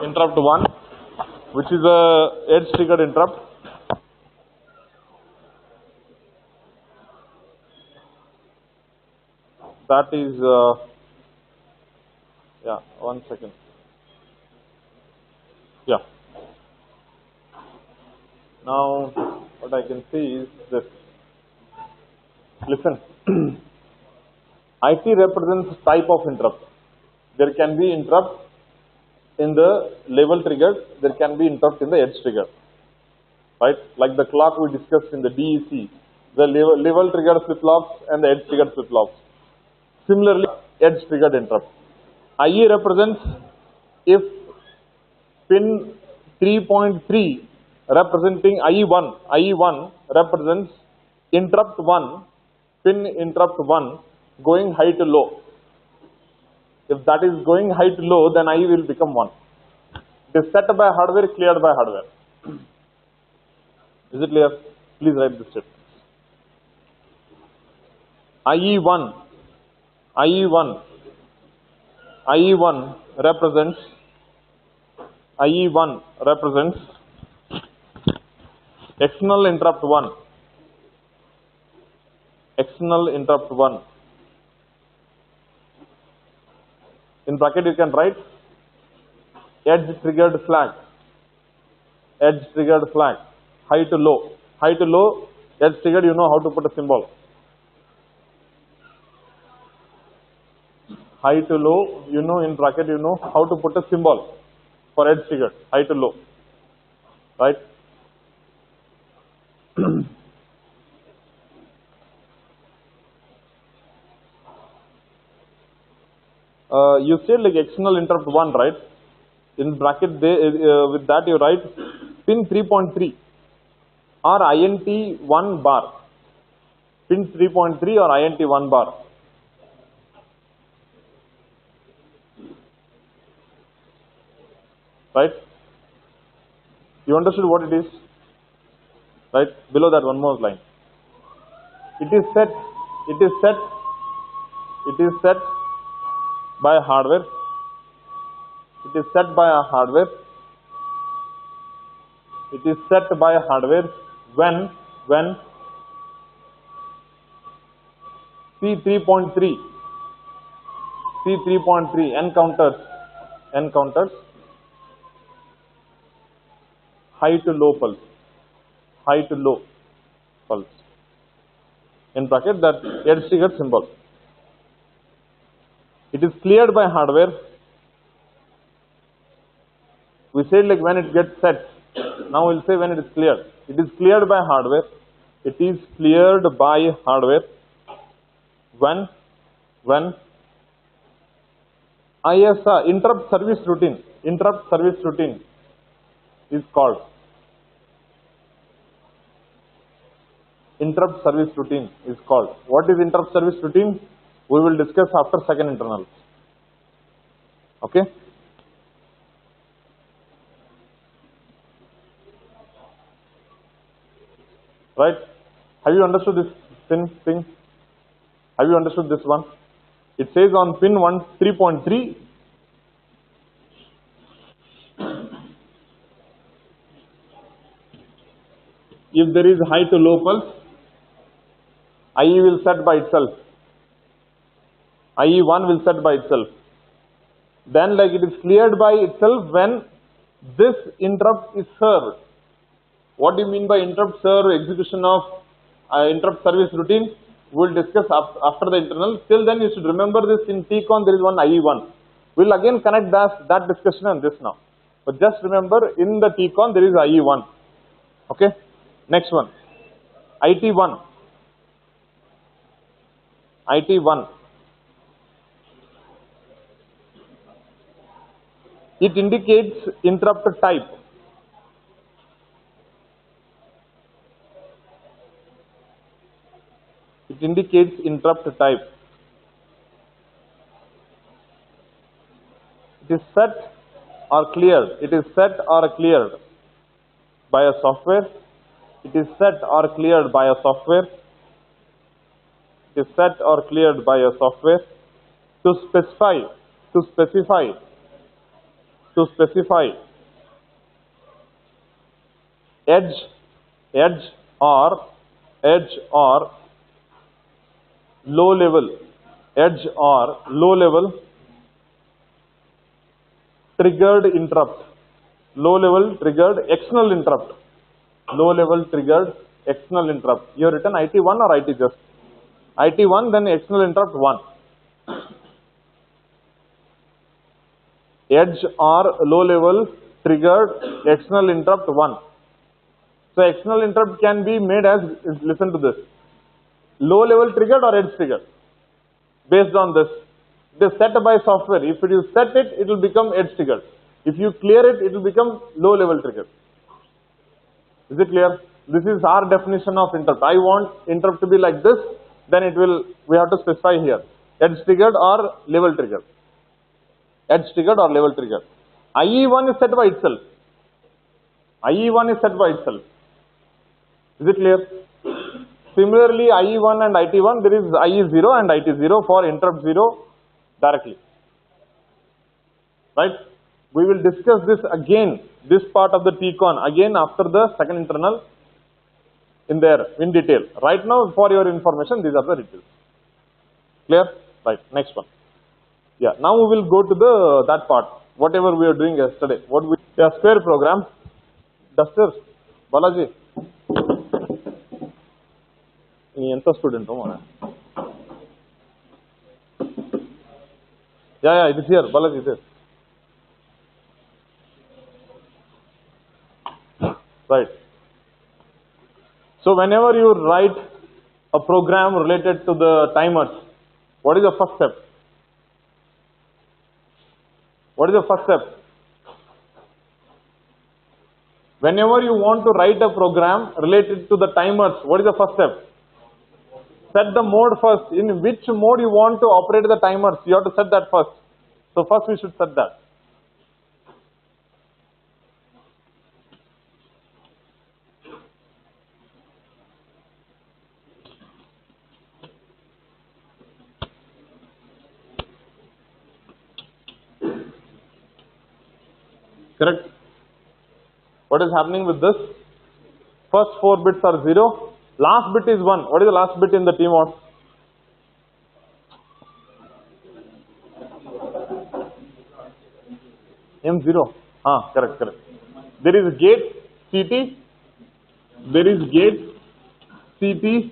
interrupt 1, which is a edge triggered interrupt. That is, yeah, 1 second. Yeah. Now, what I can see is this. Listen. IT represents type of interrupt. There can be interrupt in the level triggered, there can be interrupt in the edge triggered. Right? Like the clock we discussed in the DEC, the level triggered flip-flops and the edge triggered flip-flops. Similarly, edge triggered interrupt. IE represents if pin 3.3 representing IE1 represents interrupt 1, pin interrupt 1 going high to low. If that is going high to low, then IE will become 1. It is set by hardware, cleared by hardware. Is it clear? Please write this statement. IE1 represents external interrupt 1. External interrupt 1. In bracket you can write edge triggered flag. Edge triggered flag. High to low. High to low, edge triggered, you know how to put a symbol. High to low, you know, in bracket you know how to put a symbol for edge triggered. High to low. Right? You said like external interrupt 1, right? In bracket they, with that you write pin 3.3 or INT 1 bar. Pin 3.3 or INT 1 bar. Right? You understood what it is? Right? Below that one more line. It is set by hardware. It is set by a hardware. It is set by hardware when C3.3 encounters high to low pulse. High to low pulse. In bracket that edge triggered symbol. It is cleared by hardware. We said like when it gets set. Now we'll say when it is cleared. It is cleared by hardware. It is cleared by hardware when ISR interrupt service routine is called. Interrupt service routine is called. What is interrupt service routine? We will discuss after second internals. Okay? Right? Have you understood this thing? Have you understood this one? It says on pin 3.3 if there is high to low pulse, IE will set by itself. IE1 will set by itself. Then like it is cleared by itself when this interrupt is served. What do you mean by interrupt serve execution of interrupt service routine? We will discuss after the internal. Till then you should remember this in TCON there is one IE1. We will again connect that discussion on this now. But just remember in the TCON there is IE1. Okay. Next one. IT1. It indicates interrupt type. It indicates interrupt type. It is set or cleared. It is set or cleared by a software. It is set or cleared by a software. It is set or cleared by a software to specify to specify edge or low level triggered interrupt, low level triggered external interrupt, low level triggered external interrupt. You have written IT1 or IT just? IT1, then external interrupt 1. Edge or low level triggered external interrupt 1. So external interrupt can be made as, listen to this, low level triggered or edge triggered. Based on this, it is set by software. If you set it, it will become edge triggered. If you clear it, it will become low level triggered. Is it clear? This is our definition of interrupt. I want interrupt to be like this, then it will, we have to specify here, edge triggered or level triggered. Edge triggered or level triggered. IE1 is set by itself. IE1 is set by itself. Is it clear? Similarly, IE1 and IT1, there is IE0 and IT0 for interrupt 0 directly. Right? We will discuss this again, this part of the TCON, again after the second internal in detail. Right now, for your information, these are the details. Clear? Right, next one. Yeah, now we will go to that part, whatever we were doing yesterday. Square program, Duster, Balaji. Student. Yeah, it is here, Balaji is here. Right. So whenever you write a program related to the timers, what is the first step? What is the first step? Whenever you want to write a program related to the timers, what is the first step? Set the mode first. In which mode you want to operate the timers, you have to set that first. So first we should set that. Correct? What is happening with this? First 4 bits are 0. Last bit is 1. What is the last bit in the T mode? M0. Correct. There is gate CT. There is gate CT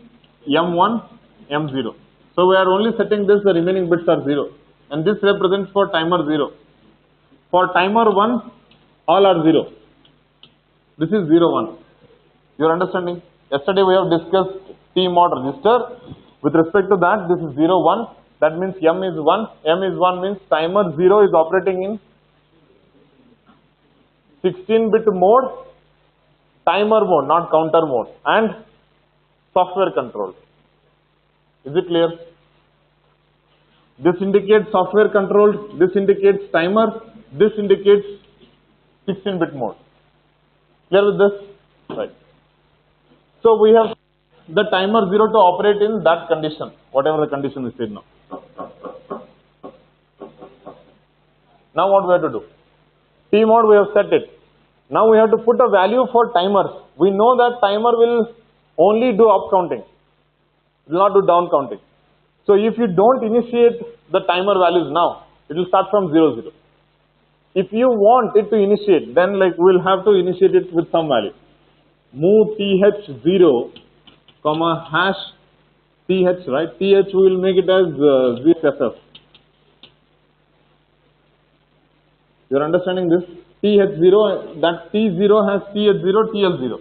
M1, M0. So we are only setting this, the remaining bits are 0. And this represents for timer 0. For timer 1, all are 0. This is 0, 1. You are understanding? Yesterday we have discussed T mod register. With respect to that, this is 0, 1. That means M is 1. M is 1 means timer 0 is operating in 16-bit mode, timer mode, not counter mode, and software controlled. Is it clear? This indicates software controlled, this indicates timer, this indicates 16-bit mode. Clear with this? Right. So we have the timer 0 to operate in that condition, whatever the condition is said now. Now what we have to do? T mode we have set it. Now we have to put a value for timers. We know that timer will only do up counting. It will not do down counting. So if you don't initiate the timer values now, it will start from 0, 0. If you want it to initiate, then like we'll have to initiate it with some value. Move th0, comma hash th, right? Th we will make it as ZFF. You're understanding this? th0, that t0 has th0, tl0.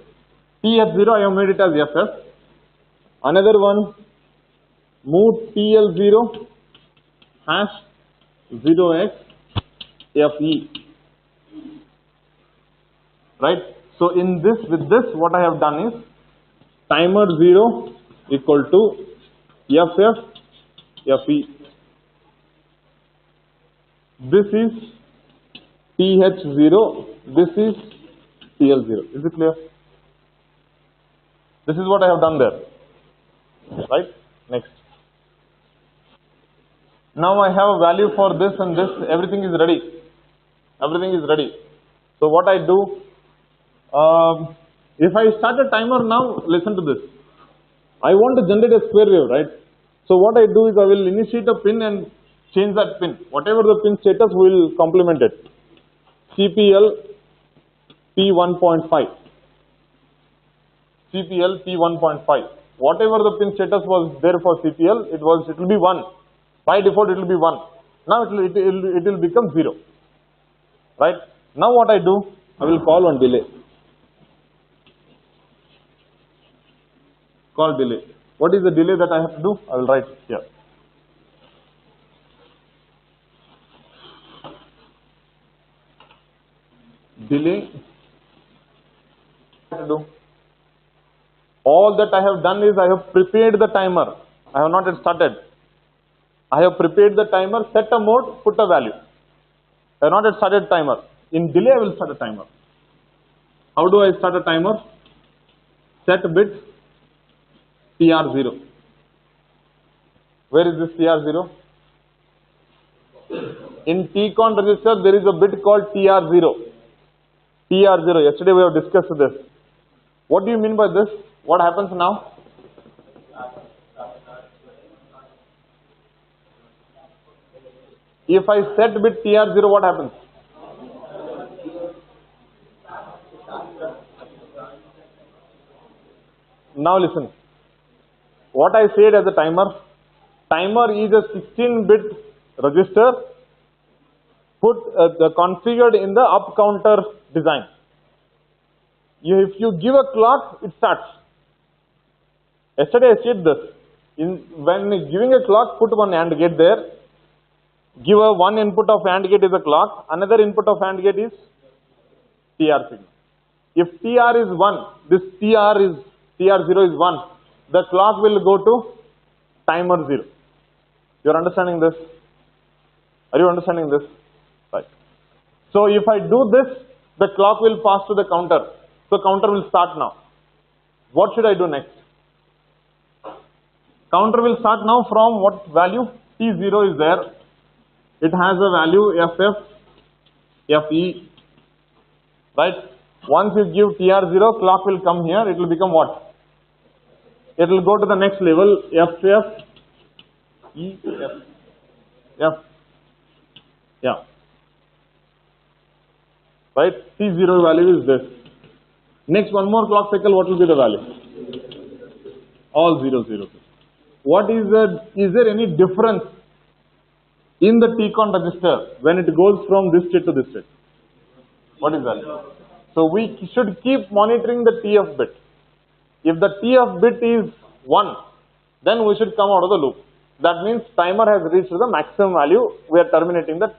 th0 I have made it as ff. Another one, move tl0 hash 0x fe. Right? So in this, with this, what I have done is timer 0 equal to ff fe. This is th0, this is tl0. Is it clear? This is what I have done there. Right? Next. Now I have a value for this and this, everything is ready. Everything is ready. So what I do, if I start a timer now, listen to this. I want to generate a square wave, right? So what I do is I will initiate a pin and change that pin. Whatever the pin status, we will complement it. CPL P1.5. CPL P1.5. Whatever the pin status was there for CPL, it will be 1. By default, it will be 1. Now it will become 0. Right? Now what I do, I will call one delay. Call delay. What is the delay that I have to do? I will write here. Delay. What to do? All that I have done is I have prepared the timer. I have not yet started. I have prepared the timer, set a mode, put a value. I have not yet started timer. In delay, I will start a timer. How do I start a timer? Set bit TR0. Where is this TR0? In TCON register, there is a bit called TR0. TR0. Yesterday we have discussed this. What do you mean by this? What happens now? If I set bit TR0, what happens? Now listen. What I said as a timer. Timer is a 16-bit register configured in the up counter design. If you give a clock, it starts. Yesterday I said this. When giving a clock, put one AND gate there. Give a one input of AND gate is a clock. Another input of AND gate is TR signal. If TR is 1, this TR0 is 1. The clock will go to timer 0. You are understanding this? Are you understanding this? Right. So if I do this, the clock will pass to the counter. So counter will start now. What should I do next? Counter will start now from what value? T0 is there. It has a value FF, FE. Right? Once you give TR0, clock will come here. It will become what? It will go to the next level, FF, E, F. Yeah. Right? T0 value is this. Next one more clock cycle, what will be the value? All 0, 0. What is there any difference in the TCON register when it goes from this state to this state? What is that? So we should keep monitoring the TF bit. If the TF bit is 1, then we should come out of the loop. That means timer has reached the maximum value. We are terminating the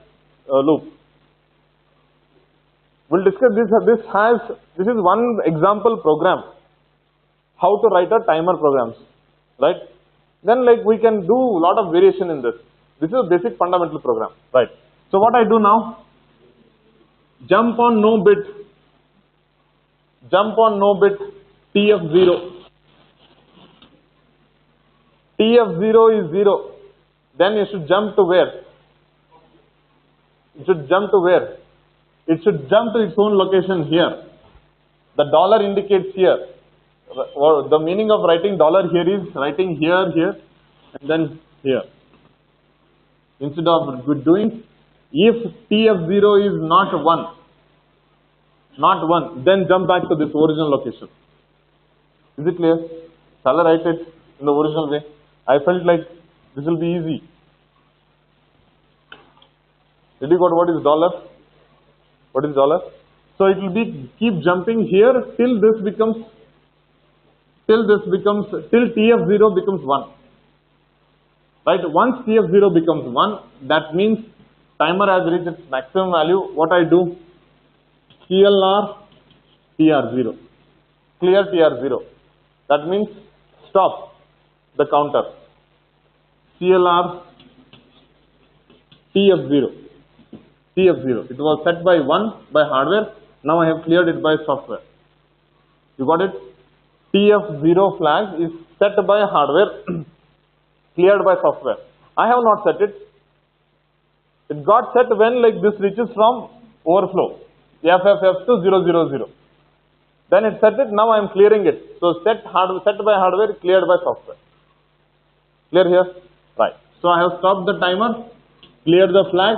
loop. We'll discuss this. This is one example program. How to write a timer programs, right? Then we can do a lot of variation in this. This is a basic fundamental program, right? So what I do now? Jump on no bit. Jump on no bit. TF0. TF0 is 0. Then you should jump to where? It should jump to where? It should jump to its own location here. The dollar indicates here. The meaning of writing dollar here is writing here, here, and then here. Instead of doing, if TF0 is not 1, then jump back to this original location. Is it clear? Shall I write it in the original way? I felt like this will be easy. Did you got what is dollar? What is dollar? So it will be keep jumping here till TF0 becomes 1. Right? Once TF0 becomes 1, that means timer has reached its maximum value. What I do? CLR TR0. Clear TR0. That means stop the counter. CLR TF0. TF0. It was set by 1 by hardware. Now I have cleared it by software. You got it? TF0 flag is set by hardware, cleared by software. I have not set it. It got set when this reaches from overflow, FFF to 000. Then it set it, now I am clearing it. So set by hardware, cleared by software. Clear here? Right. So I have stopped the timer, cleared the flag,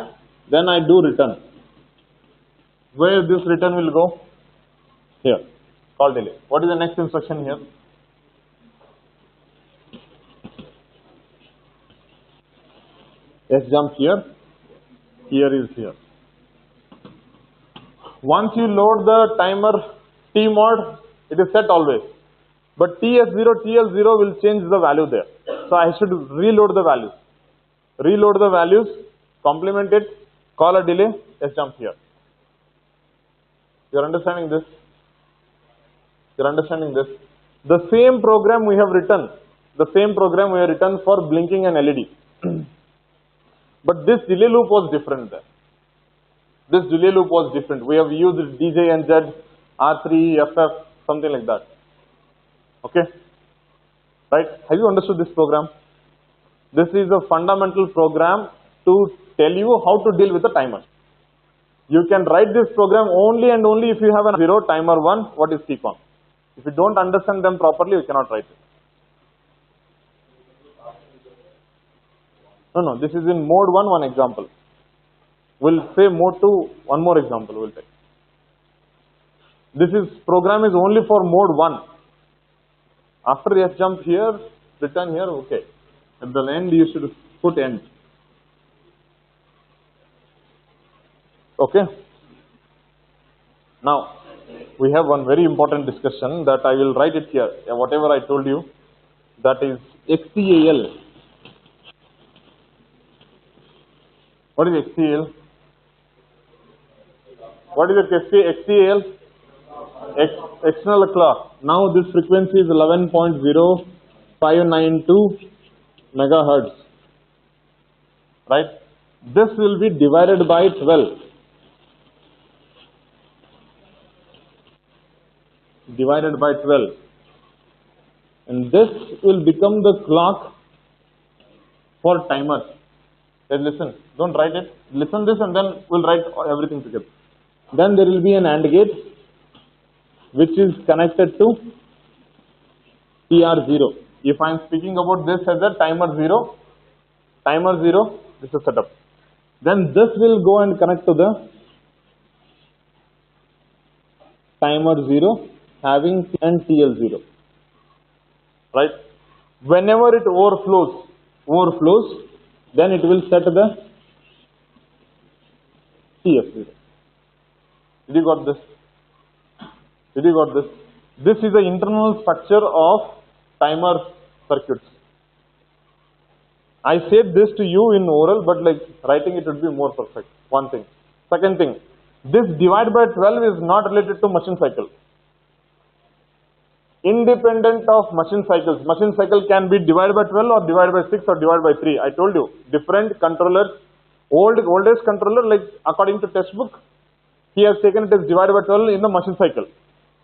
then I do return. Where this return will go? Here. Call delay. What is the next instruction here? S jump here. Here is here. Once you load the timer T mod, it is set always. But TS0, TL0 will change the value there. So I should reload the values. Reload the values, complement it, call a delay, S jump here. You are understanding this? You are understanding this? The same program we have written. The same program we have written for blinking an LED. But this delay loop was different there. This delay loop was different. We have used DJNZ, R3, FF, something like that. Okay? Right? Have you understood this program? This is a fundamental program to tell you how to deal with the timer. You can write this program only and only if you have a 0, timer 1, what is TCON. If you don't understand them properly, you cannot write it. No, this is in mode 1, one example. We'll say mode 2, one more example we'll take. This program is only for mode 1. After S jump here, return here, okay. At the end you should put end. Okay. Now, we have one very important discussion that I will write it here. Whatever I told you, that is XTAL. What is XTAL? What is XTAL? External clock. Now this frequency is 11.0592 megahertz. Right? This will be divided by 12. Divided by 12. And this will become the clock for timers. Hey, listen, don't write it. Listen this and then we'll write everything together. Then there will be an AND gate which is connected to TR0. If I am speaking about this as a timer 0, this is setup. Then this will go and connect to the timer 0 having and TL0. Right? Whenever it overflows, then it will set the TF0. Did you got this? Did you got this? This is the internal structure of timer circuits. I said this to you in oral, but like writing it would be more perfect. One thing. Second thing, this divide by 12 is not related to machine cycle. Independent of machine cycles. Machine cycle can be divided by 12 or divided by 6 or divided by 3. I told you, different controllers, oldest controller, like according to textbook, he has taken it as divided by 12 in the machine cycle.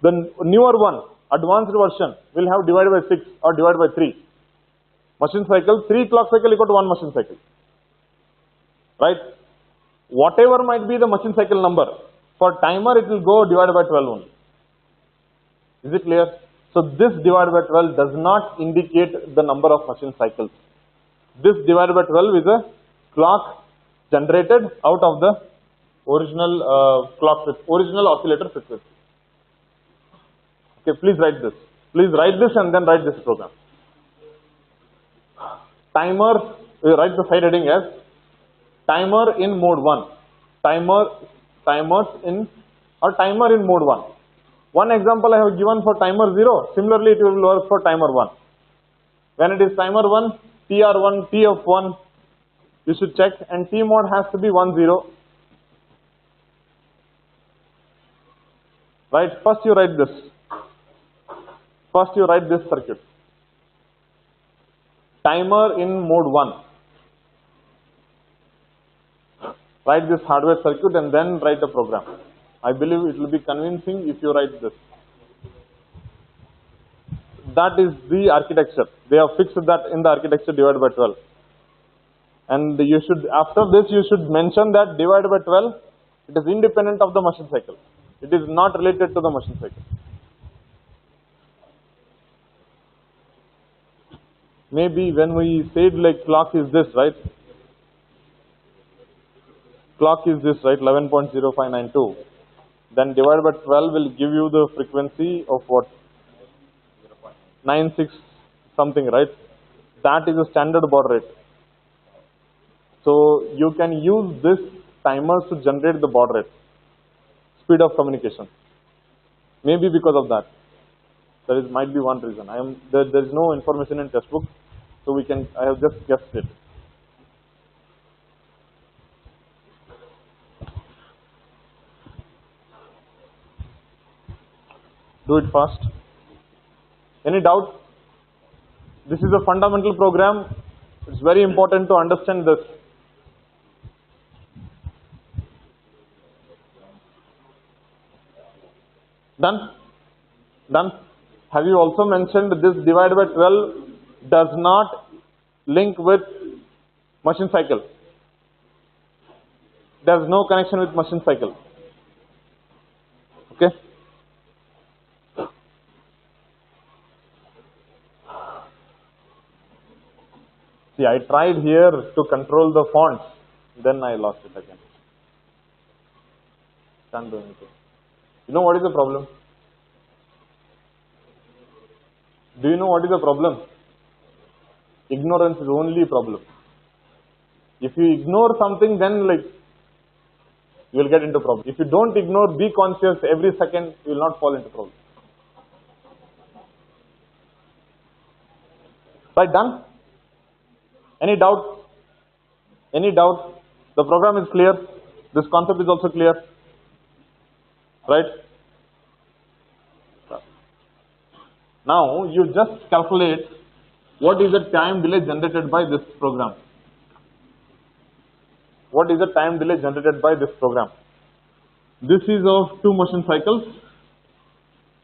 The newer one, advanced version, will have divided by 6 or divided by 3. Machine cycle, 3 clock cycle equal to 1 machine cycle. Right? Whatever might be the machine cycle number, for timer it will go divided by 12 only. Is it clear? So this divided by 12 does not indicate the number of machine cycles. This divided by 12 is a clock generated out of the original original oscillator frequency. Okay, please write this. Please write this and then write this program. Timer, we write the side heading as timer in mode 1. Timer in mode 1. One example I have given for timer 0. Similarly, it will work for timer 1. When it is timer 1, TR1, TF1, you should check, and T mod has to be 10. Right? First you write this. First you write this circuit. Timer in mode 1. Write this hardware circuit and then write a program. I believe it will be convincing if you write this. That is the architecture. They have fixed that in the architecture divided by 12. And you should, after this, you should mention that divided by 12 It is independent of the machine cycle. It is not related to the machine cycle. Maybe when we said like clock is this, right? Clock is this, right? 11.0592. Then divided by 12 will give you the frequency of what? 96 something, right? That is a standard baud rate. So you can use this timers to generate the baud rate, speed of communication. Maybe because of that. Might be one reason. There is no information in textbook, so I have just guessed it. Do it fast. Any doubt? This is a fundamental program. It's very important to understand this. Done? Done? Have you also mentioned this divided by 12 does not link with machine cycle? There is no connection with machine cycle. Okay? See, I tried here to control the fonts, then I lost it again. Can't do anything. You know what is the problem? Do you know what is the problem? Ignorance is only a problem. If you ignore something, then like you will get into problem. If you don't ignore, be conscious every second, you will not fall into problem. Right, done? Any doubt? Any doubt? The program is clear. This concept is also clear. Right? Now you just calculate what is the time delay generated by this program. What is the time delay generated by this program? This is of 2 machine cycles.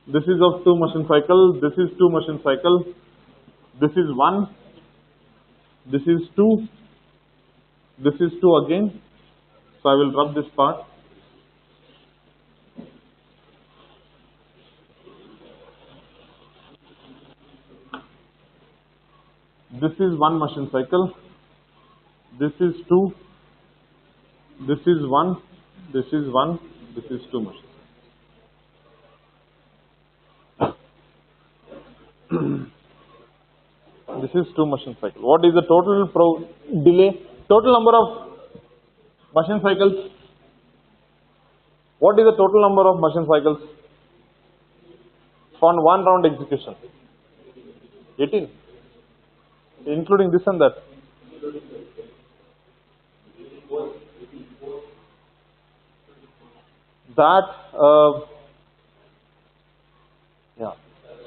This is of 2 machine cycles. This is 2 machine cycles. This is 1. This is 2. This is 2 again. So I will rub this part. This is 1 machine cycle. This is 2. This is 1. This is 1. This is 2 machine cycles. This is 2 machine cycles. What is the total delay? Total number of machine cycles? What is the total number of machine cycles for 1 round execution? 18. Including this and that. Yeah.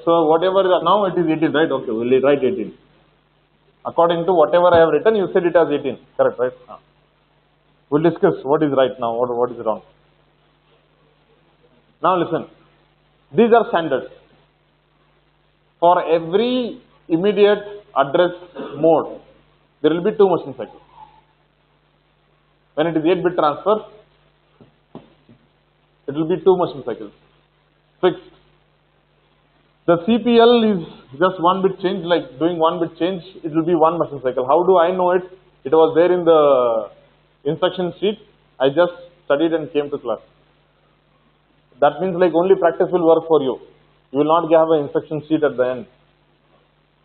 So whatever now it is 18, right? Okay, we'll write 18. According to whatever I have written, you said it as 18. Correct, right? We'll discuss what is right now, what is wrong. Now listen. These are standards. For every immediate address mode, there will be 2 machine cycles. When it is 8-bit transfer, it will be 2 machine cycles. Fixed. The CPL is just 1 bit change, like doing 1 bit change, it will be 1 machine cycle. How do I know it? It was there in the instruction sheet. I just studied and came to class. That means like only practice will work for you. You will not have an instruction sheet at the end.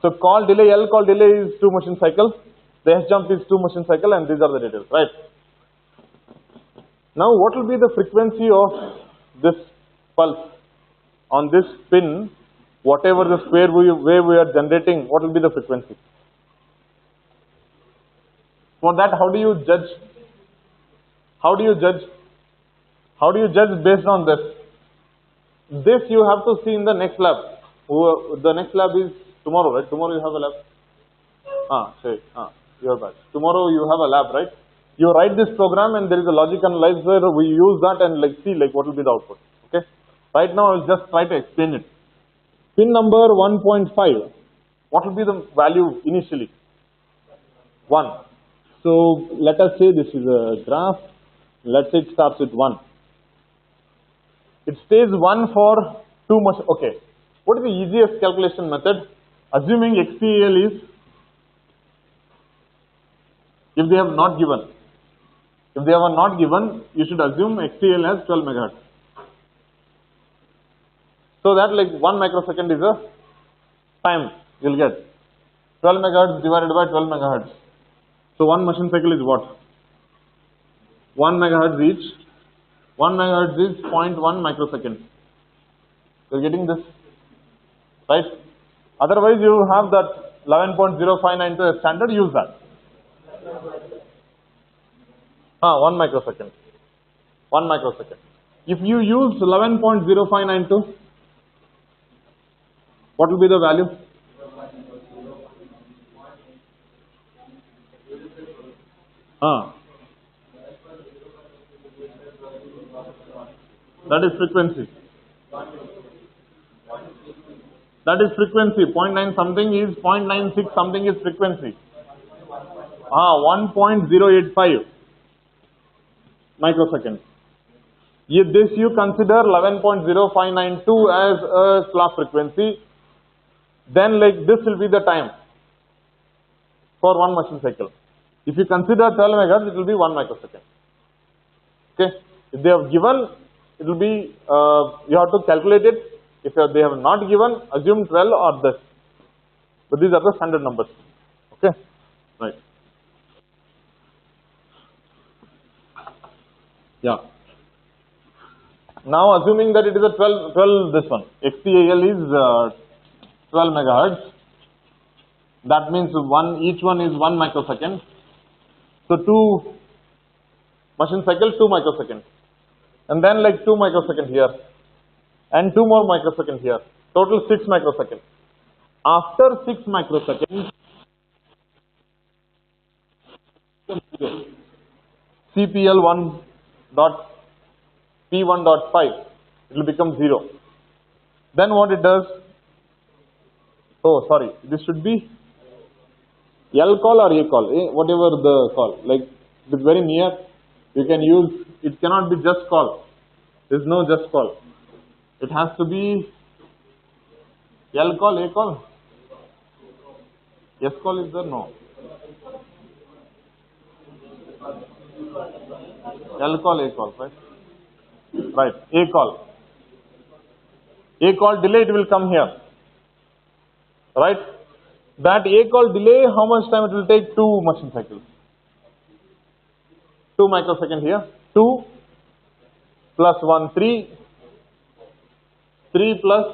So call delay, L call delay is 2 machine cycle. The S jump is 2 machine cycle, and these are the details, right? Now what will be the frequency of this pulse on this pin? Whatever the square wave we are generating, what will be the frequency? For that, how do you judge? How do you judge? How do you judge based on this? This you have to see in the next lab. The next lab is tomorrow, right? Tomorrow you have a lab. You are back. Tomorrow you have a lab, right? You write this program and there is a logic analyzer. We use that and like see like what will be the output. Okay. Right now I will just try to explain it. Pin number 1.5. What will be the value initially? 1. So let us say this is a graph. Let's say it starts with 1. It stays 1 for 2 machines. Okay. What is the easiest calculation method? Assuming XTAL is, if they have not given, you should assume XTAL has 12 megahertz. So that like 1 microsecond is a time you'll get. 12 megahertz divided by 12 megahertz. So one machine cycle is what? 1 megahertz each. 1 megahertz is 0.1 microsecond. You're getting this, right? Otherwise, you have that 11.059 as standard. Use that. 1 microsecond. 1 microsecond. If you use 11.0592, what will be the value? That is frequency. That is frequency. 0.9 something is 0.96 something is frequency. 1.085 microseconds. If this you consider 11.0592 as a clock frequency, then like this will be the time for one machine cycle. If you consider 12 megahertz, it will be 1 microsecond. Okay. If they have given, it will be, you have to calculate it. If they have not given, assume 12 or this. But these are the standard numbers. Okay. Right. Yeah. Now assuming that it is a 12 this one. XTAL is 12 megahertz. That means each one is 1 microsecond. So 2 machine cycle, 2 microseconds. And then like 2 microseconds here. And 2 more microseconds here. Total 6 microseconds. After 6 microseconds, CPL1.P1.5, it will become 0. Then what it does? Oh, sorry, this should be L call or A call, whatever the call. Like it's very near. You can use. It cannot be just call. There is no just call. It has to be L call, A call. S call is there? No. L call, A call, right? Right, A call. A call delay, it will come here. Right? That A call delay, how much time it will take? 2 machine cycles. 2 microseconds here. 2 plus 1, 3. 3 plus,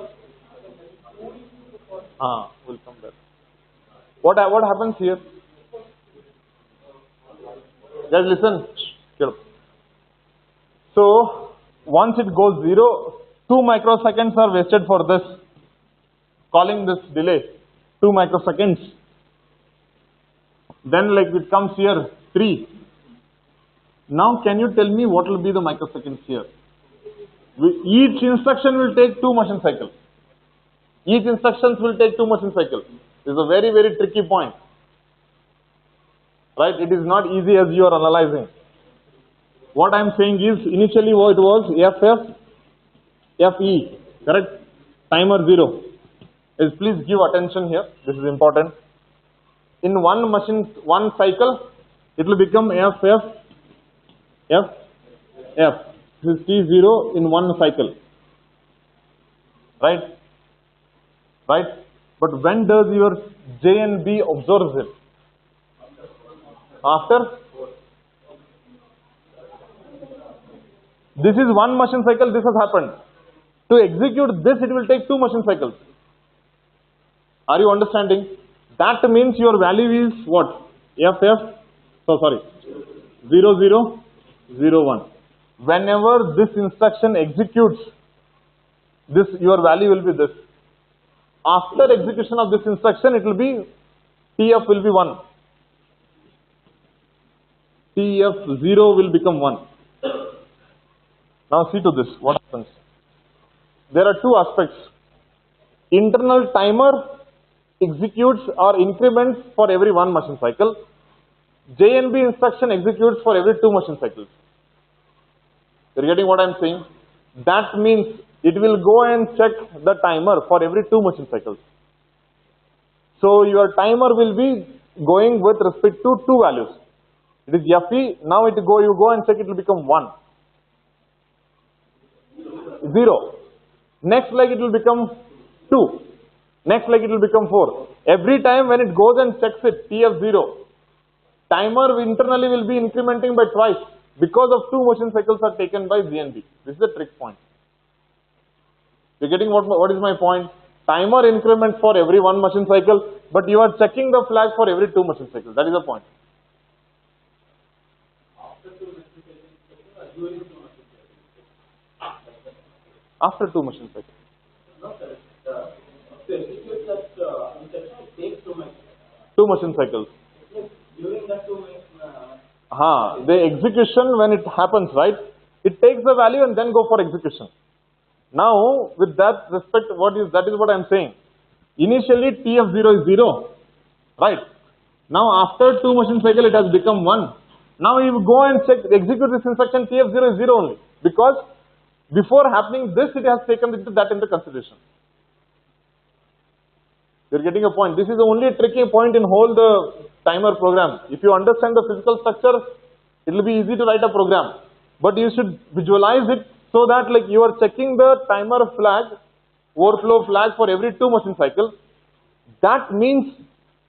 will come there. What happens here? Guys, listen. So, once it goes 0, 2 microseconds are wasted for this. Calling this delay. 2 microseconds. Then like it comes here 3. Now can you tell me what will be the microseconds here? Each instruction will take 2 machine cycles. Each instructions will take 2 machine cycles. This is a very, very tricky point. Right? It is not easy as you are analyzing. What I am saying is initially what it was FF, FE, correct? Timer 0. Please give attention here. This is important. In one cycle, it will become FF, FF. This is T0 in one cycle. Right? Right? But when does your JNB observes it? After? This is one machine cycle, this has happened. To execute this, it will take 2 machine cycles. Are you understanding? That means your value is what? FF, 0001. Whenever this instruction executes, your value will be this. After execution of this instruction, it will be, TF will be 1. TF0 will become 1. Now see to this, what happens? There are 2 aspects. Internal timer executes or increments for every 1 machine cycle. JNB instruction executes for every 2 machine cycles. You're getting what I'm saying? That means it will go and check the timer for every 2 machine cycles. So your timer will be going with respect to two values. It is FE, now you go and check, it will become 1. 0. Next leg it will become 2. Next leg it will become 4. Every time when it goes and checks it, TF0, timer internally will be incrementing by twice because of 2 motion cycles are taken by ZNB. This is the trick point. You're getting what is my point? Timer increments for every 1 machine cycle, but you are checking the flag for every 2 machine cycles. That is the point. After 2 machine cycles. No, sir. To execute that instruction, it takes 2 machine. 2 machine cycles. During that 2 machine. The execution when it happens, right? It takes the value and then go for execution. Now, with that respect, that is what I am saying. Initially, TF0 is 0, right? Now, after 2 machine cycle, it has become 1. Now, you go and check, execute this instruction, TF0 is 0 only. Because before happening this, it has taken that into consideration. You're getting a point. This is the only tricky point in whole the timer program. If you understand the physical structure, it will be easy to write a program. But you should visualize it so that like you are checking the timer flag, overflow flag for every 2 machine cycles. That means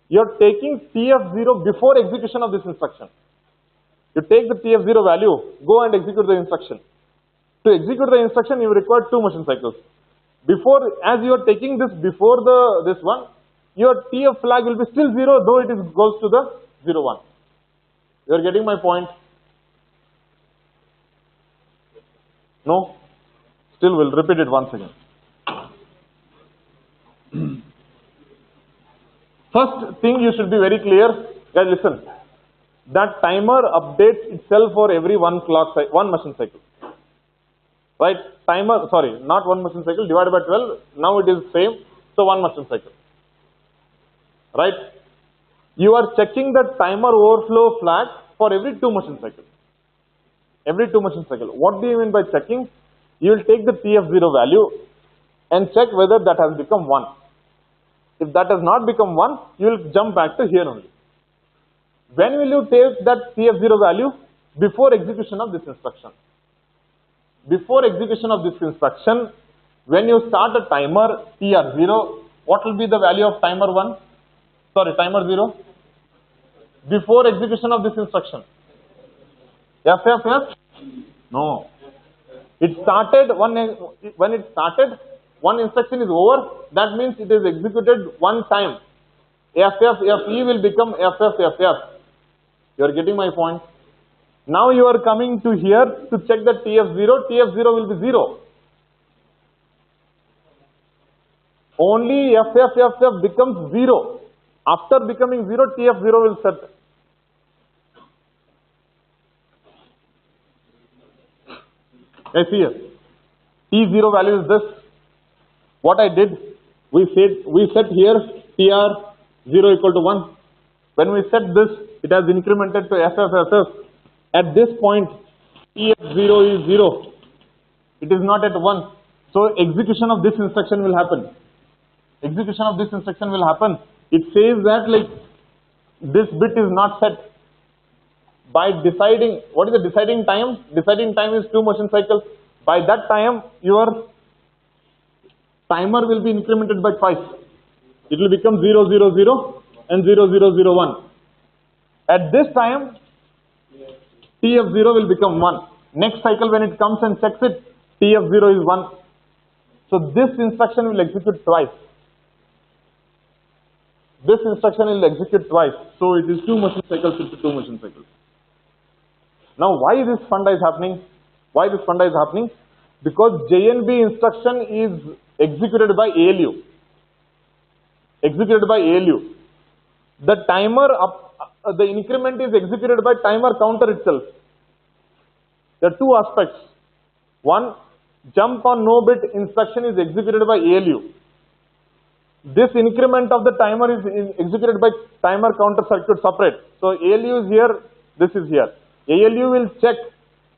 you're taking TF0 before execution of this instruction. You take the TF0 value, go and execute the instruction. To execute the instruction, you require 2 machine cycles. Before, as you are taking this before this one, your TF flag will be still 0, though it goes to the 0, 1. You are getting my point? No? Still, we'll repeat it once again. First thing you should be very clear, guys listen, that timer updates itself for every 1 machine cycle. Right? Timer, sorry, not 1 machine cycle, divided by 12, now it is same, so 1 machine cycle. Right? You are checking the timer overflow flag for every 2 machine cycle. Every 2 machine cycle. What do you mean by checking? You will take the TF0 value and check whether that has become 1. If that has not become 1, you will jump back to here only. When will you take that TF0 value? Before execution of this instruction. Before execution of this instruction, when you start a timer TR0, what will be the value of timer 1? Sorry, timer 0? Before execution of this instruction. Yes? No. It started, when it started, 1 instruction is over, that means it is executed 1 time. FE will become FF. You are getting my point? Now you are coming to here to check the TF0, TF0 will be 0. Only FF becomes 0. After becoming 0, TF0 will set. I see here. T0 value is this. What I did, we set here TR0 equal to 1. When we set this, it has incremented to FF. At this point, TF0 is 0. It is not at 1. So execution of this instruction will happen. Execution of this instruction will happen. It says that like this bit is not set. By deciding, what is the deciding time? Deciding time is 2 machine cycles. By that time, your timer will be incremented by twice. It will become 0, 0, 0 and 0, 0, 0, 1. At this time, TF0 will become 1. Next cycle when it comes and checks it, TF0 is 1. So this instruction will execute twice. This instruction will execute twice. So it is 2 machine cycles into 2 machine cycles. Now why this funda is happening? Why this funda is happening? Because JNB instruction is executed by ALU. Executed by ALU. The timer, the increment is executed by timer counter itself. There are 2 aspects. One, jump on no bit instruction is executed by ALU. This increment of the timer is executed by timer counter circuit separate. So ALU is here, this is here. ALU will check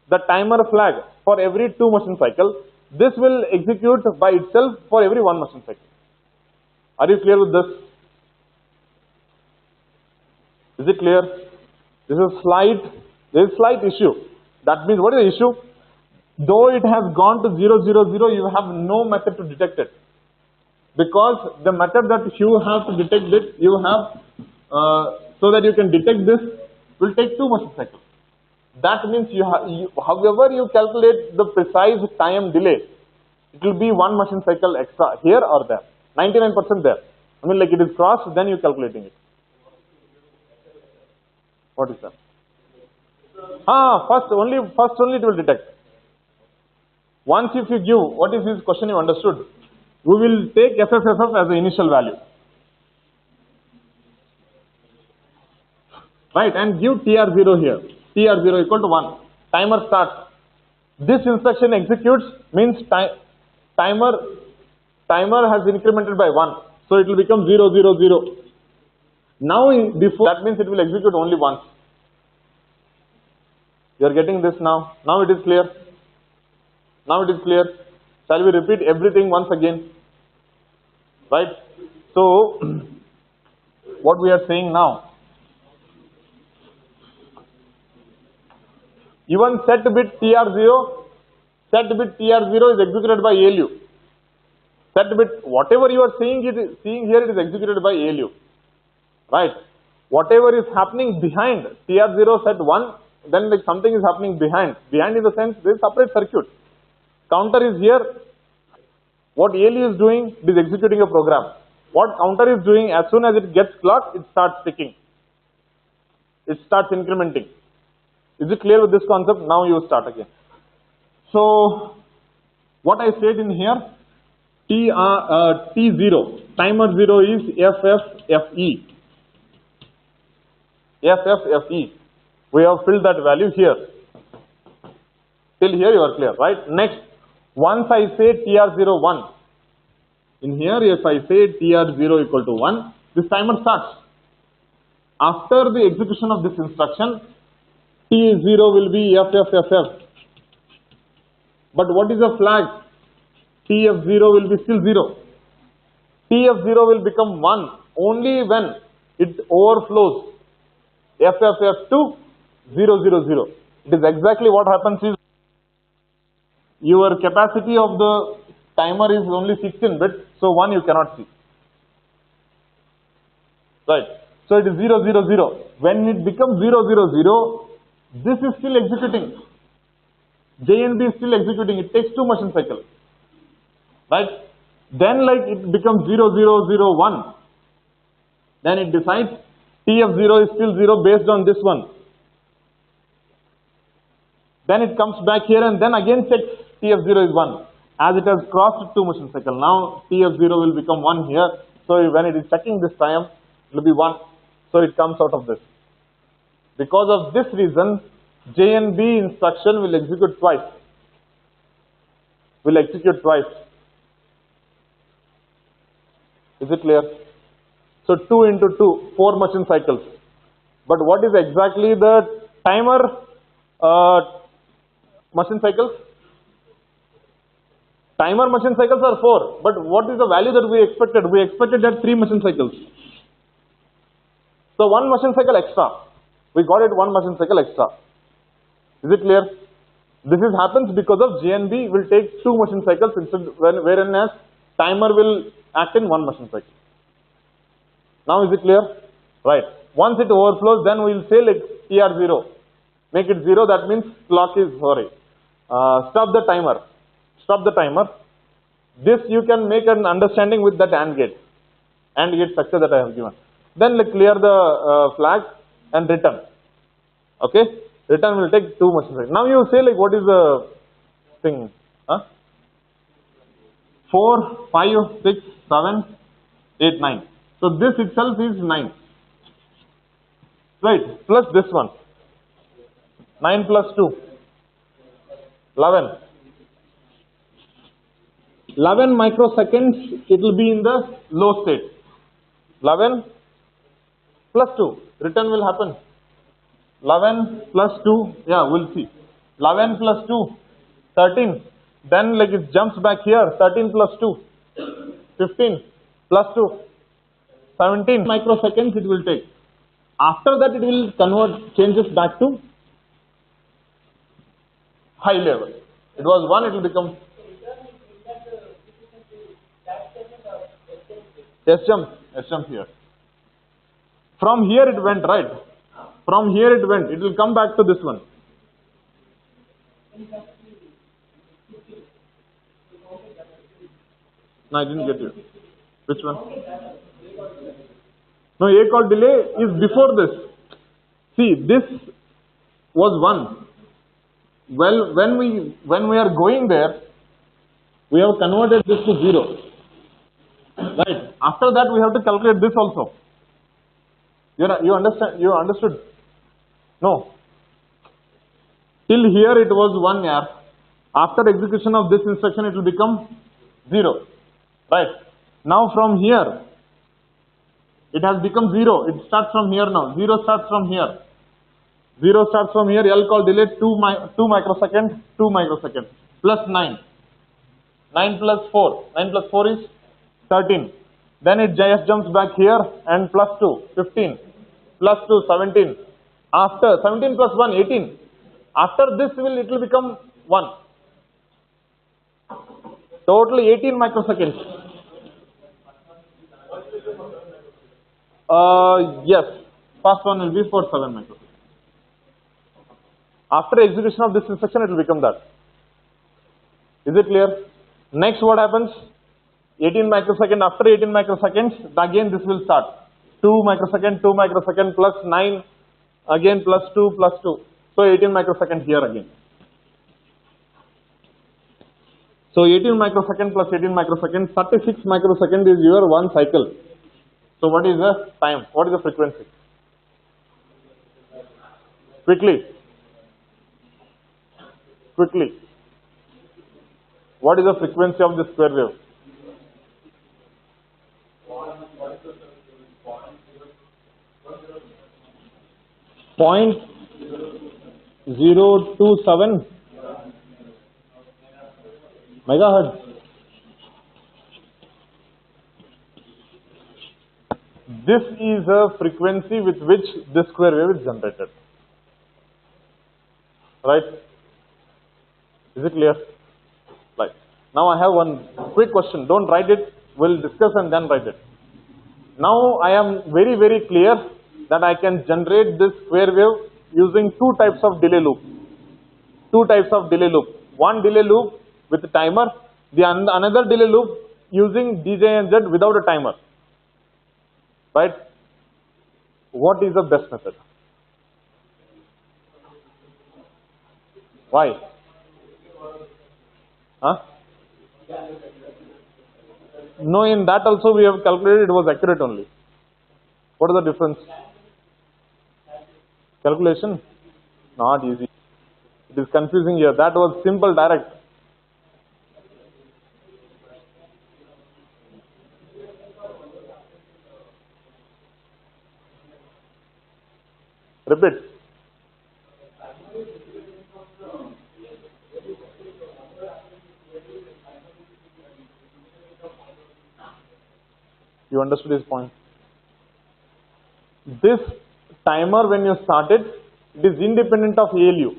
the timer flag for every 2 machine cycle. This will execute by itself for every 1 machine cycle. Are you clear with this? Is it clear? This is there is slight issue. That means what is the issue? Though it has gone to 0, 0, 0, you have no method to detect it. Because the method that you have to detect it, you have, so that you can detect this, will take 2 machine cycles. That means however you calculate the precise time delay, it will be 1 machine cycle extra here or there. 99% there. I mean, like it is crossed, then you're calculating it. What is that? First only it will detect. Once if you give, what is this question you understood? We will take FFFF as the initial value. Right, and give TR0 here. TR0 equal to 1. Timer starts. This instruction executes, means timer has incremented by 1. So it will become 0, 0, 0. Now before, that means it will execute only once. You are getting this now. Now it is clear. Now it is clear. Shall we repeat everything once again? Right. So what we are saying now, even set bit TR0 is executed by ALU. Set bit, whatever you are seeing here, it is executed by ALU. Right. Whatever is happening behind TR0 set 1, then like something is happening behind. Behind in the sense there is separate circuit. Counter is here. What ALU is doing, it is executing a program. What counter is doing, as soon as it gets clocked, it starts ticking. It starts incrementing. Is it clear with this concept? Now you start again. So what I said in here, T0, timer 0 is FFFE. FFFE. We have filled that value here. Till here you are clear, right? Next, once I say TR0 1, in here if I say TR0 equal to 1, this timer starts. After the execution of this instruction, T0 will be FFFF. But what is the flag? TF0 will be still 0. TF0 will become 1 only when it overflows FFF to 0, 0, 0. It is exactly what happens is, your capacity of the timer is only 16 bits, so 1 you cannot see. Right. So it is 0, 0, 0. When it becomes 0, 0, 0, this is still executing. JNB is still executing. It takes 2 machine cycles. Right. Then like it becomes 0, 0, 0, 1. Then it decides TF0 is still 0 based on this one. Then it comes back here and then again checks TF0 is 1. As it has crossed 2 machine cycle, now TF0 will become 1 here. So when it is checking this time, it will be 1. So it comes out of this. Because of this reason, JNB instruction will execute twice. Will execute twice. Is it clear? So 2 into 2, 4 machine cycles. But what is exactly the timer machine cycles? Timer machine cycles are 4, but what is the value that we expected? We expected that 3 machine cycles. So 1 machine cycle extra. We got it 1 machine cycle extra. Is it clear? This happens because of JNB will take 2 machine cycles instead, whereas timer will act in 1 machine cycle. Now is it clear? Right. Once it overflows, then we will say like TR0. Make it 0, that means clock is, stop the timer. Stop the timer. This you can make an understanding with that AND gate structure that I have given. Then like clear the flag and return. Okay? Return will take 2 machine cycles. Now you say like what is the thing? 4, 5, 6, 7, 8, 9. So this itself is 9. Right? Plus this one. 9 plus 2. 11. 11 microseconds, it will be in the low state. 11 plus 2, return will happen. 11 plus 2, yeah, we'll see. 11 plus 2, 13. Then like it jumps back here. 13 plus 2. 15 plus 2. 17 microseconds it will take. After that it will changes back to high level. It was 1, it will become S jump here. From here it went, right? From here it went. It will come back to this one. No, I didn't get you. Which one? No, A call delay is before this. See, this was 1. Well, when we are going there, we have converted this to 0. Right. After that, we have to calculate this also. You understand? You understood? No. Till here it was 1 year. After execution of this instruction, it will become 0. Right. Now from here, it has become 0. It starts from here now. 0 starts from here. 0 starts from here. L call delay 2 microseconds. 2 microseconds. Plus 9. 9 plus 4. 9 plus 4 is 13. Then it just jumps back here and plus 2. 15. Plus 2. 17. After 17 plus 1. 18. After this it will become 1. Totally 18 microseconds. Yes. First one will be for 7 microseconds. After execution of this instruction, it will become that. Is it clear? Next, what happens? 18 microseconds. After 18 microseconds, again this will start. 2 microseconds, 2 microseconds plus 9, again plus 2, plus 2. So 18 microseconds here again. So 18 microseconds plus 18 microseconds, 36 microseconds is your one cycle. So what is the time? What is the frequency? Quickly. What is the frequency of the square wave? Point 027 megahertz. This is a frequency with which this square wave is generated. Right? Is it clear? Right. Now I have one quick question. Don't write it. We'll discuss and then write it. Now I am very, very clear that I can generate this square wave using two types of delay loop. One delay loop with a timer, another delay loop using DJNZ without a timer. Right? What is the best method? Why? Huh? No, in that also we have calculated it was accurate only. What is the difference? Calculation? Not easy. It is confusing here. That was simple, direct. Repeat. You understood his point? This timer, when you start it, it is independent of ALU.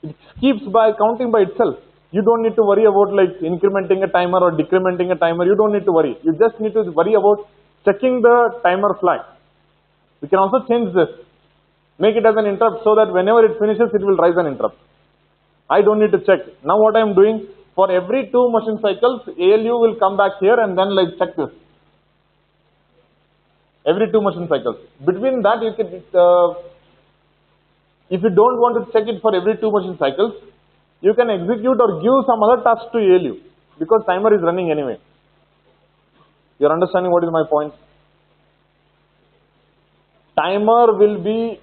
It keeps by counting by itself. You don't need to worry about like incrementing a timer or decrementing a timer. You don't need to worry. You just need to worry about checking the timer flag. We can also change this. Make it as an interrupt so that whenever it finishes, it will rise an interrupt. I don't need to check. Now what I am doing, for every 2 machine cycles, ALU will come back here and then like check this. Every 2 machine cycles. Between that, you can, if you don't want to check it for every 2 machine cycles, you can execute or give some other task to ALU because timer is running anyway. You're understanding what is my point? Timer will be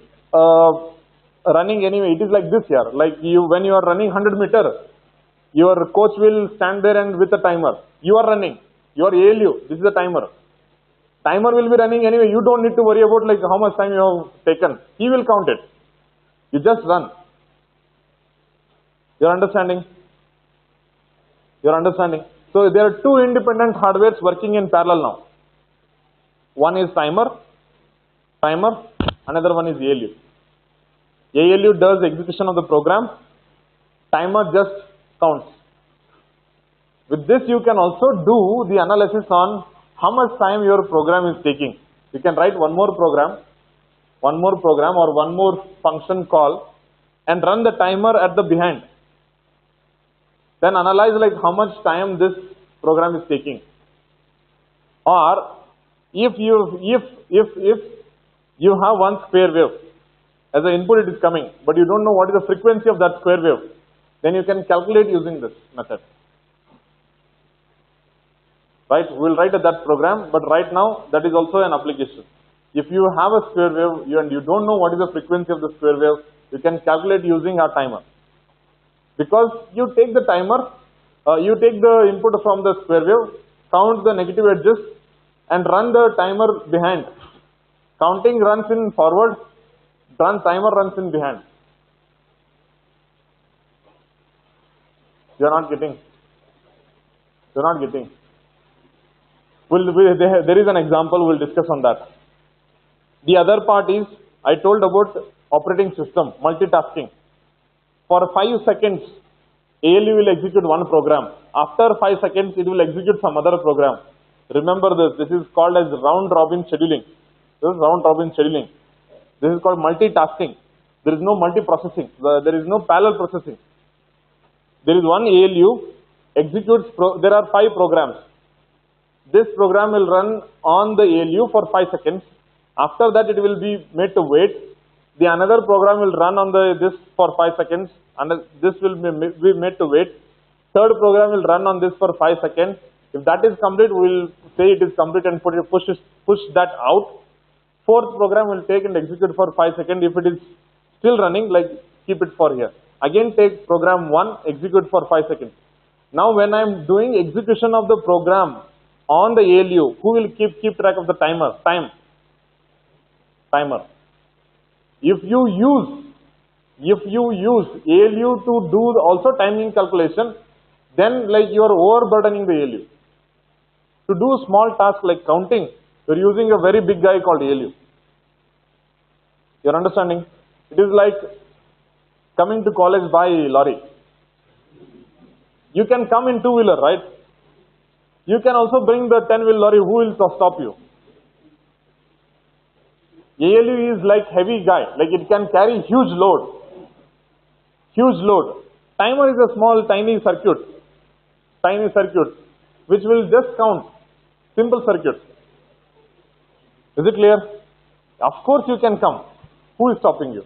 running anyway. It is like this here. Like when you are running 100 meter, your coach will stand there and with a timer. You are running. Your ALU. This is the timer. Timer will be running anyway. You don't need to worry about like how much time you have taken. He will count it. You just run. You're understanding? You're understanding? So there are two independent hardwares working in parallel now. One is timer, another one is ALU. ALU does execution of the program, timer just counts. With this you can also do the analysis on how much time your program is taking. You can write one more program or one more function call and run the timer at the behind. Then analyze like how much time this program is taking. Or if you have one square wave as an input it is coming, but you don't know what is the frequency of that square wave, then you can calculate using this method. Right? We will write that program, but right now that is also an application. If you have a square wave and you don't know what is the frequency of the square wave, you can calculate using our timer. Because you take the timer, you take the input from the square wave, count the negative edges and run the timer behind. Counting runs in forward, timer runs in behind. You are not getting. You are not getting. There is an example, we'll discuss on that. The other part is, I told about operating system, multitasking. For 5 seconds, ALU will execute one program. After 5 seconds, it will execute some other program. Remember this is called as round robin scheduling. This is round robin scheduling. This is called multitasking. There is no multiprocessing. There is no parallel processing. There is one ALU, there are 5 programs. This program will run on the ALU for 5 seconds. After that, it will be made to wait. The another program will run on this for 5 seconds, and this will be made to wait. Third program will run on this for 5 seconds. If that is complete, we will say it is complete and push that out. Fourth program will take and execute for 5 seconds. If it is still running, like keep it for here. Again, take program 1, execute for 5 seconds. Now, when I am doing execution of the program on the ALU, who will keep track of the timer? Timer. If you use ALU to do also timing calculation, then like you are overburdening the ALU. To do a small task like counting, you are using a very big guy called ALU. You are understanding? It is like coming to college by lorry. You can come in two-wheeler, right? You can also bring the 10-wheel lorry. Who will stop you? ALU is like heavy guy, like it can carry huge load. Huge load. Timer is a small tiny circuit, which will just count. Simple circuit. Is it clear? Of course you can come. Who is stopping you?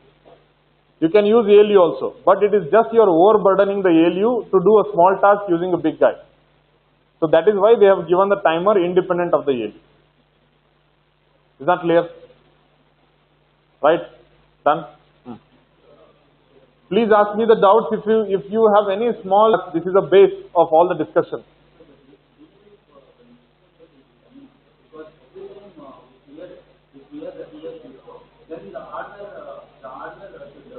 You can use ALU also, but it is just you are overburdening the ALU to do a small task using a big guy. So that is why they have given the timer independent of the ALU. Is that clear? Right? Done? Please ask me the doubts if you have any small. This is the base of all the discussion. Then the hardware should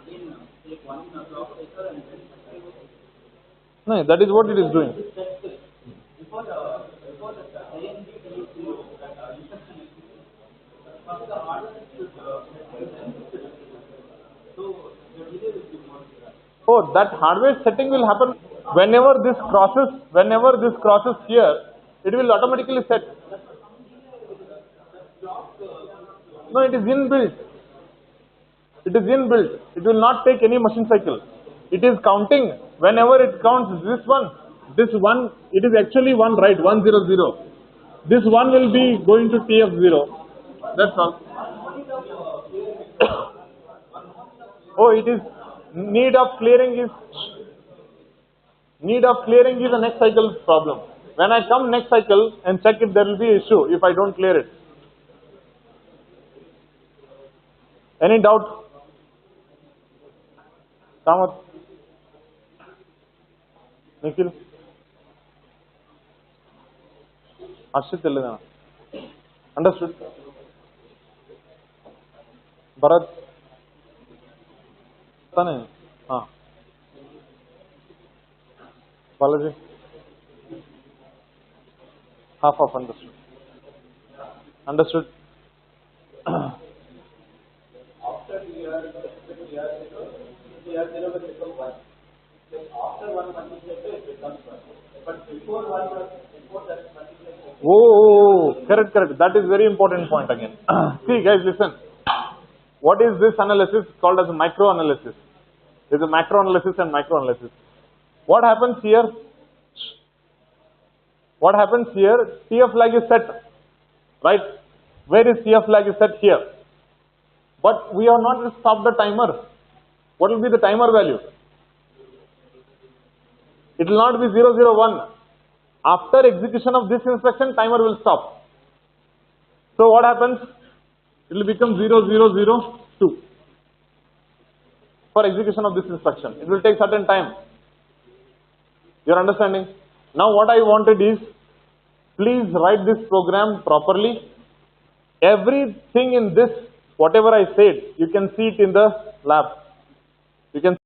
again take one clock taker and then. No, that is what it is doing. Before the AND TX0 that instruction execution, first the hardware should so the delay will be more. Oh, that hardware setting will happen whenever this crosses here, it will automatically set. No, it is inbuilt. It is inbuilt. It will not take any machine cycle. It is counting. Whenever it counts this one, it is actually 1, right? 100. This one will be going to TF0. That's all. Oh, it is need of clearing is the next cycle problem. When I come next cycle and check it, there will be issue if I don't clear it. Any doubt? Kamath? Nikhil? Ashit Telangana. Understood? Bharat? Tane? Balaji? Half of understood. Understood? After TR0 will become 1. Then after 1 multiplication it becomes 1. But before that multiplication. Oh, correct. That is very important point again. See guys, listen. What is this analysis called as a micro analysis? There is a macro analysis and micro analysis. What happens here? What happens here? TF flag is set, right? Where is TF flag is set? Here. But we have not stopped the timer. What will be the timer value? It will not be 001. After execution of this instruction, timer will stop. So what happens? It will become 0002 for execution of this instruction. It will take certain time. You are understanding? Now what I wanted is, please write this program properly. Everything in this, whatever I said, you can see it in the lab. You can